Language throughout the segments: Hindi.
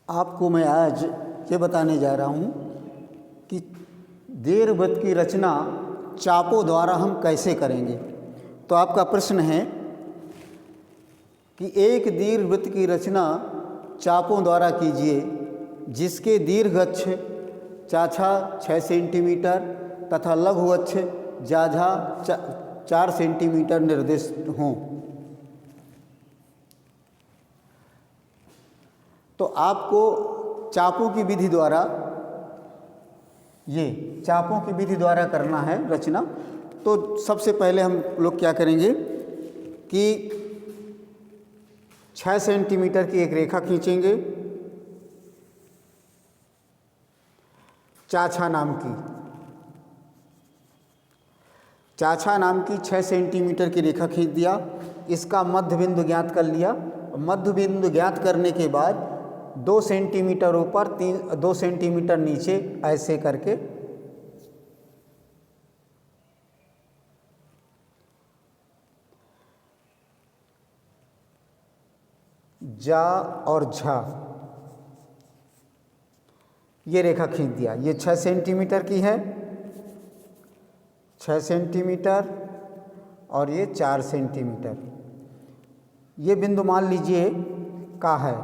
आपको मैं आज ये बताने जा रहा हूँ कि दीर्घवृत्त की रचना चापों द्वारा हम कैसे करेंगे। तो आपका प्रश्न है कि एक दीर्घवृत्त की रचना चापों द्वारा कीजिए जिसके दीर्घ अक्ष चाछा 6 सेंटीमीटर तथा लघु अक्ष जाझा 4 सेंटीमीटर निर्दिष्ट हों। तो आपको चापों की विधि द्वारा चापों की विधि द्वारा करना है रचना। तो सबसे पहले हम लोग क्या करेंगे कि 6 सेंटीमीटर की एक रेखा खींचेंगे चाछा नाम की 6 सेंटीमीटर की रेखा खींच दिया। इसका मध्य बिंदु ज्ञात कर लिया। मध्य बिंदु ज्ञात करने के बाद 2 सेंटीमीटर ऊपर 2 सेंटीमीटर नीचे ऐसे करके जा और झा ये रेखा खींच दिया। ये 6 सेंटीमीटर की है, 6 सेंटीमीटर और ये 4 सेंटीमीटर। ये बिंदु मान लीजिए का है।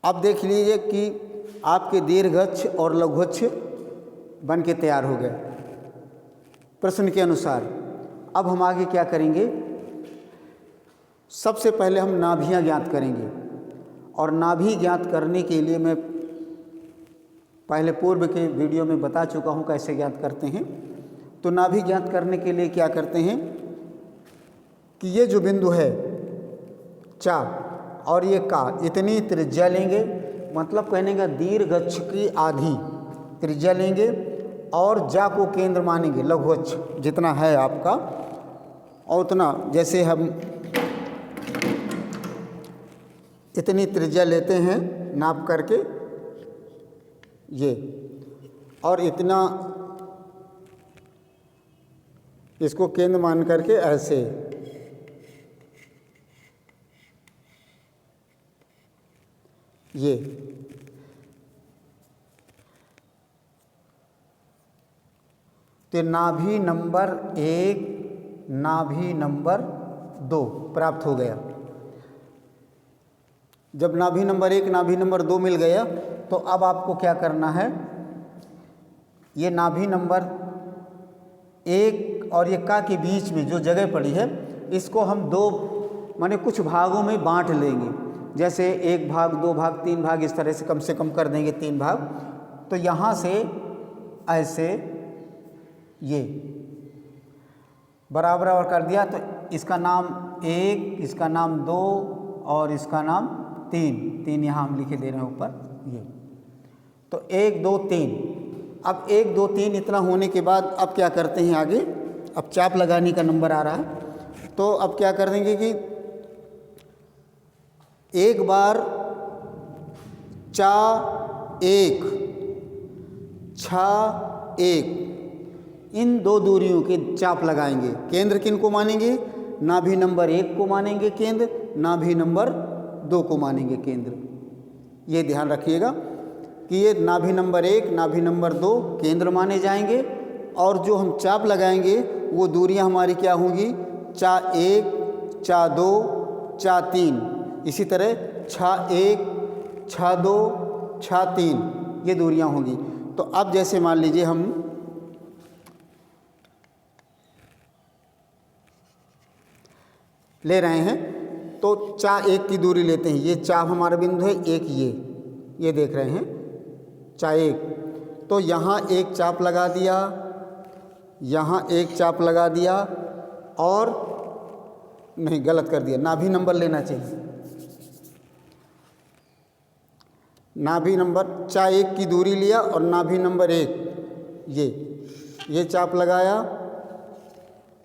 अब देख लीजिए कि आपके दीर्घअक्ष और लघुअक्ष बन के तैयार हो गए प्रश्न के अनुसार। अब हम आगे क्या करेंगे, सबसे पहले हम नाभियाँ ज्ञात करेंगे। और नाभि ज्ञात करने के लिए मैं पहले पूर्व के वीडियो में बता चुका हूँ कैसे ज्ञात करते हैं। तो नाभि ज्ञात करने के लिए क्या करते हैं कि ये जो बिंदु है चाप और ये का इतनी त्रिज्या लेंगे, मतलब कहने का दीर्घ अक्ष की आधी त्रिज्या लेंगे और जा को केंद्र मानेंगे। लघु अक्ष जितना है आपका और उतना, जैसे हम इतनी त्रिज्या लेते हैं नाप करके ये, और इतना इसको केंद्र मान करके ऐसे ये। तो नाभि नंबर 1 नाभि नंबर 2 प्राप्त हो गया। जब नाभि नंबर 1 नाभि नंबर 2 मिल गया तो अब आपको क्या करना है, ये नाभि नंबर 1 और ये का के बीच में जो जगह पड़ी है इसको हम दो माने कुछ भागों में बांट लेंगे। जैसे 1 भाग 2 भाग 3 भाग इस तरह से कम कर देंगे 3 भाग। तो यहाँ से ऐसे ये बराबर कर दिया। तो इसका नाम 1, इसका नाम 2 और इसका नाम 3 यहाँ हम लिखे दे रहे हैं ऊपर ये। तो 1 2 3। अब 1 2 3 इतना होने के बाद अब क्या करते हैं आगे, अब चाप लगाने का नंबर आ रहा है। तो अब क्या कर देंगे कि एक बार चा 1 छा 1 इन दो दूरियों के चाप लगाएंगे। केंद्र किन को मानेंगे, नाभि नंबर 1 को मानेंगे केंद्र, नाभि नंबर 2 को मानेंगे केंद्र। ये ध्यान रखिएगा कि ये नाभि नंबर 1 नाभि नंबर 2 केंद्र माने जाएंगे और जो हम चाप लगाएंगे वो दूरियां हमारी क्या होंगी, चा 1 चा 2 चा 3। इसी तरह छा 1 छा 2 छा 3 ये दूरियां होंगी। तो अब जैसे मान लीजिए हम ले रहे हैं तो चा 1 की दूरी लेते हैं। ये चाप हमारा बिंदु है 1, ये देख रहे हैं चा 1। तो यहाँ एक चाप लगा दिया, यहाँ एक चाप लगा दिया और नहीं गलत कर दिया, नाभि नंबर लेना चाहिए। नाभि नंबर चा 1 की दूरी लिया और नाभि नंबर 1 ये चाप लगाया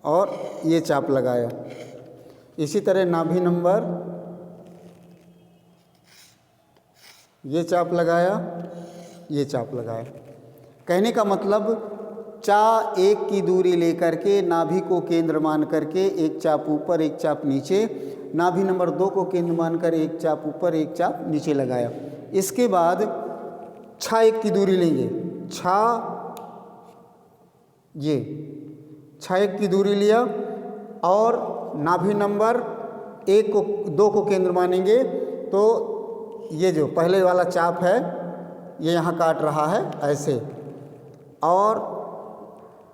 और ये चाप लगाया। इसी तरह नाभि नंबर ये चाप लगाया, ये चाप लगाया। कहने का मतलब चा एक की दूरी लेकर के नाभि को केंद्र मान करके एक चाप ऊपर एक चाप नीचे, नाभि नंबर 2 को केंद्र मानकर एक चाप ऊपर एक चाप नीचे लगाया। इसके बाद छा एक की दूरी लेंगे, छा ये छा एक की दूरी लिया और नाभि नंबर 1 को 2 को केंद्र मानेंगे तो ये जो पहले वाला चाप है ये यहाँ काट रहा है ऐसे और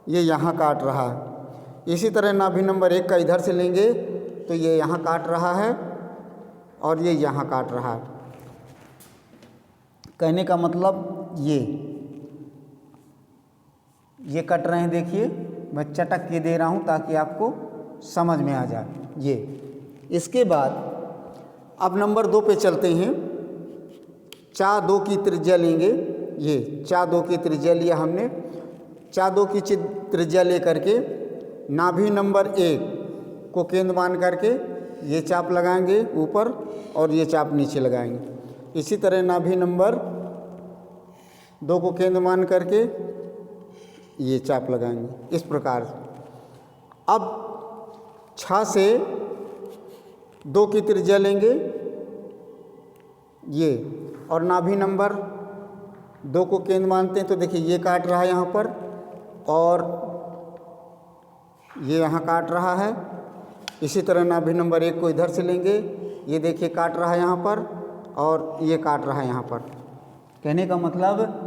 ये यहाँ काट रहा है। इसी तरह नाभि नंबर 1 का इधर से लेंगे तो ये यहाँ काट रहा है और ये यहाँ काट रहा है। कहने का मतलब ये कट रहे हैं, देखिए मैं चटक के दे रहा हूँ ताकि आपको समझ में आ जाए। ये इसके बाद अब नंबर 2 पे चलते हैं। चा 2 की त्रिज्या लेंगे, ये चा 2 की त्रिज्या लिया हमने। चा 2 की त्रिज्या ले करके नाभि नंबर 1 को केंद्र मान करके ये चाप लगाएंगे ऊपर और ये चाप नीचे लगाएंगे। इसी तरह नाभि नंबर 2 को केंद्र मान करके ये चाप लगाएंगे इस प्रकार। अब छा से 2 की त्रिज्या लेंगे ये और नाभि नंबर 2 को केंद्र मानते हैं तो देखिए ये काट रहा है यहाँ पर और ये यहाँ काट रहा है। इसी तरह नाभि नंबर 1 को इधर से लेंगे, ये देखिए काट रहा है यहाँ पर और ये काट रहा है यहाँ पर। कहने का मतलब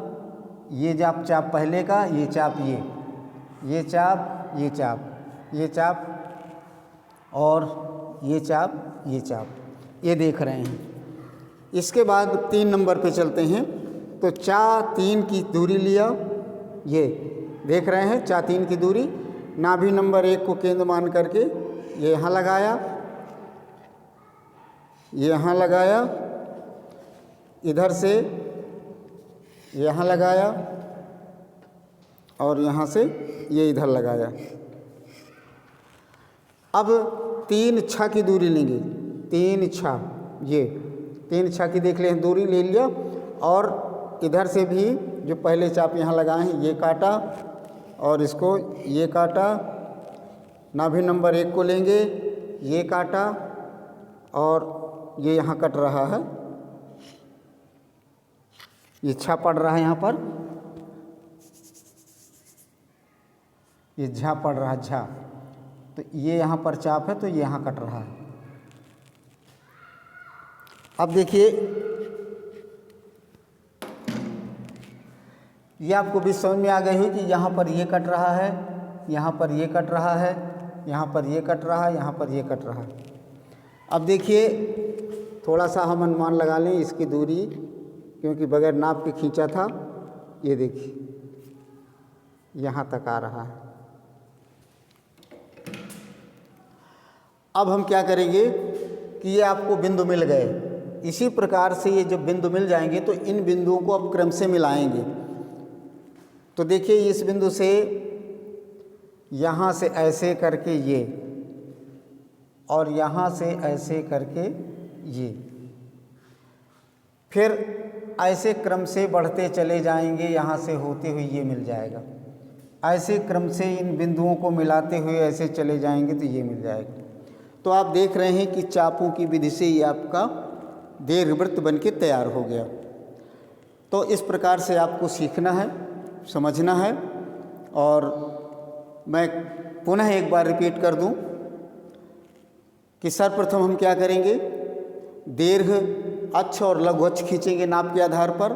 ये चाप पहले का, ये चाप ये चाप ये चाप ये चाप और ये चाप ये देख रहे हैं। इसके बाद 3 नंबर पे चलते हैं तो चा 3 की दूरी लिया, ये देख रहे हैं चा 3 की दूरी। नाभि नंबर 1 को केंद्र मान करके ये यहाँ लगाया, ये यहाँ लगाया, इधर से यहाँ लगाया और यहाँ से ये इधर लगाया। अब 3 छा की दूरी लेंगे, 3 छा, ये 3 छा की देख लें दूरी ले लिया और इधर से भी जो पहले चाप यहाँ लगाए हैं ये काटा और इसको ये काटा। नाभि नंबर 1 को लेंगे, ये काटा और ये यहाँ कट रहा है, ये छा पड़ रहा है यहाँ पर, ये झा पड़ रहा है, झा, तो ये यहाँ पर चाप है तो ये यहाँ कट रहा है। अब देखिए ये आपको भी समझ में आ गई हो कि यहाँ पर ये कट रहा है, यहाँ पर ये कट रहा है, यहाँ पर ये कट रहा है, यहाँ पर ये कट रहा है। अब देखिए थोड़ा सा हम अनुमान लगा लें इसकी दूरी, क्योंकि बगैर नाप के खींचा था। ये देखिए यहाँ तक आ रहा है। अब हम क्या करेंगे कि ये आपको बिंदु मिल गए। इसी प्रकार से ये जब बिंदु मिल जाएंगे तो इन बिंदुओं को अब क्रम से मिलाएंगे। तो देखिए इस बिंदु से यहाँ से ऐसे करके ये और यहाँ से ऐसे करके ये, फिर ऐसे क्रम से बढ़ते चले जाएंगे, यहाँ से होते हुए ये मिल जाएगा। ऐसे क्रम से इन बिंदुओं को मिलाते हुए ऐसे चले जाएंगे तो ये मिल जाएगा। तो आप देख रहे हैं कि चापों की विधि से ये आपका दीर्घवृत्त बन के तैयार हो गया। तो इस प्रकार से आपको सीखना है, समझना है। और मैं पुनः एक बार रिपीट कर दूं कि सर्वप्रथम हम क्या करेंगे, दीर्घ अक्ष और लघु अक्ष खींचेंगे नाप के आधार पर,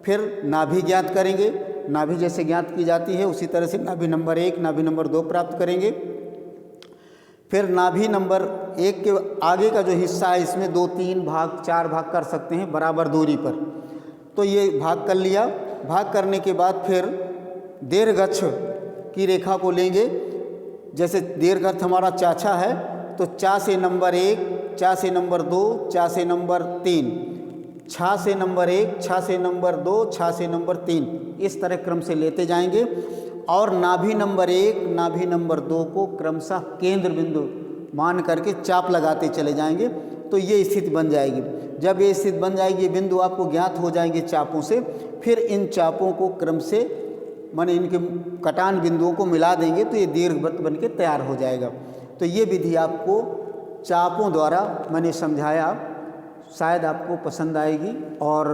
फिर नाभि ज्ञात करेंगे। नाभि जैसे ज्ञात की जाती है उसी तरह से नाभि नंबर 1, नाभि नंबर 2 प्राप्त करेंगे। फिर नाभि नंबर 1 के आगे का जो हिस्सा है इसमें 2, 3 भाग, 4 भाग कर सकते हैं बराबर दूरी पर। तो ये भाग कर लिया। भाग करने के बाद फिर दीर्घ अक्ष की रेखा को लेंगे। जैसे दीर्घ अक्ष हमारा चाछा है तो चा से नंबर 1, चा से नंबर 2, चा से नंबर 3, छा से नंबर 1, छा से नंबर 2, छा से नंबर 3, इस तरह क्रम से लेते जाएंगे। और नाभि नंबर 1, नाभि नंबर 2 को क्रमशः केंद्र बिंदु मान करके चाप लगाते चले जाएंगे तो ये स्थिति बन जाएगी। जब ये स्थिति बन जाएगी, बिंदु आपको ज्ञात हो जाएंगे चापों से, फिर इन चापों को क्रम से माने इनके कटान बिंदुओं को मिला देंगे तो ये दीर्घवृत्त बन के तैयार हो जाएगा। तो ये विधि आपको चापों द्वारा मैंने समझाया, शायद आपको पसंद आएगी और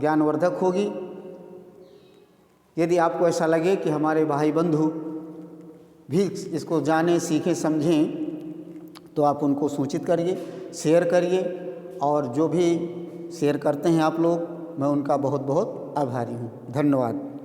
ज्ञानवर्धक होगी। यदि आपको ऐसा लगे कि हमारे भाई बंधु भी इसको जानें, सीखें, समझें तो आप उनको सूचित करिए, शेयर करिए। और जो भी शेयर करते हैं आप लोग, मैं उनका बहुत बहुत आभारी हूँ। धन्यवाद।